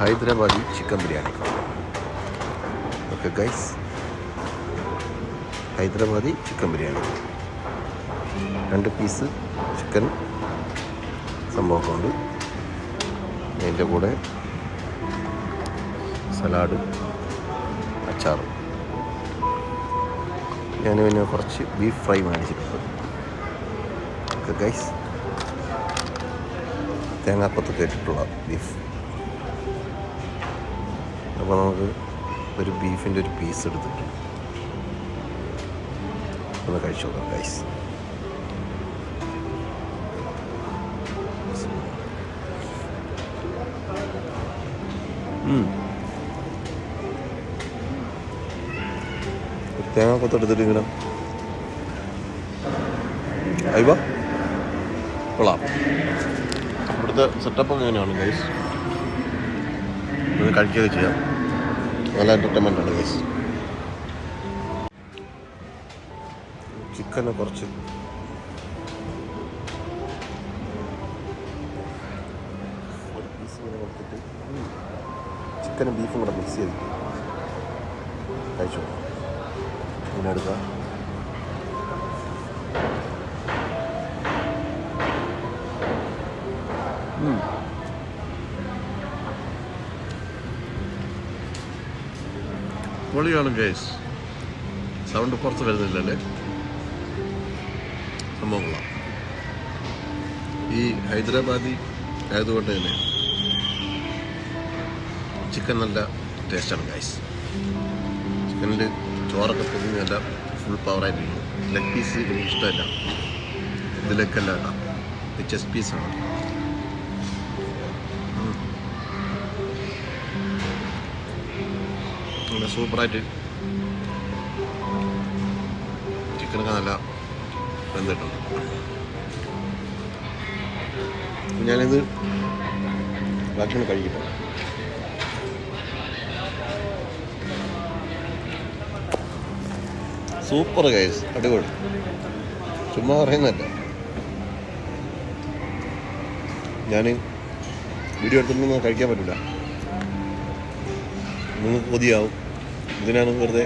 Hyderabadi chicken biryani. Okay guys, Hyderabadi chicken biryani 2 piece chicken സംഭവമൊക്കെ ഉണ്ട്. അതിൻ്റെ കൂടെ സലാഡ്, അച്ചാർ. ഞാൻ പിന്നെ കുറച്ച് ബീഫ് ഫ്രൈ മേടിച്ചിട്ടുണ്ട്. ഓക്കെ ഗൈസ്, തേങ്ങാക്കൊത്തൊക്കെ ഇട്ടിട്ടുള്ള ബീഫ്. അപ്പോൾ നമുക്ക് ഒരു ബീഫിൻ്റെ ഒരു പീസ് എടുത്തിട്ട് ഒന്ന് കഴിച്ചു നോക്കാം ഗൈസ്. തേങ്ങാക്കൊത്തെടുത്തിട്ട് ഇങ്ങനെ അയ്യോ കൊള്ളാം. ഇവിടുത്തെ സെറ്റപ്പ് എങ്ങനെയാണ് ഗൈസ്, ഇത് കഴിക്കുകയൊക്കെ ചെയ്യാം. നല്ല എൻ്റർടൈൻമെൻ്റാണ് ഗൈസ്. ചിക്കനെ കുറച്ച് ഒരു പീസ് ഇങ്ങനെ കൊടുത്തിട്ട് ചിക്കനും ബീഫും കൂടെ മിക്സ് ചെയ്തിട്ട് കഴിച്ചു. ഇങ്ങനെ എടുക്കുക. പൊളിയാണ് ഗൈസ്. സൗണ്ട് പുറത്ത് വരുന്നില്ലല്ലേ, സംഭവം കൊള്ളാം. ഈ ഹൈദരാബാദി ആയതുകൊണ്ട് തന്നെ ചിക്കൻ നല്ല ടേസ്റ്റാണ് ഗൈസ്. ചിക്കനിൽ ചോറൊക്കെ പൊങ്ങി നല്ല ഫുൾ പവറായിട്ടിരിക്കും. ലെഗ് പീസ് എനിക്ക് ഇഷ്ടമല്ല, ഇത് ലെഗല്ല കേട്ടോ, ഇത് ചെസ്റ്റ് പീസാണ്. നല്ല സൂപ്പറായിട്ട് ചിക്കനൊക്കെ നല്ല വെന്തിട്ടുണ്ട്. ഞാനിത് ബാക്കിയാണ് കഴിക്കട്ടെ. സൂപ്പർ ഗൈസ്, അടിപൊളി. ചുമ്മാ പറയുന്നതല്ല, ഞാൻ വീഡിയോ എടുത്തിട്ടൊന്നും കഴിക്കാൻ പറ്റില്ല. നിങ്ങൾക്ക് കൊതിയാവും. ഇതിനാണ് വെറുതെ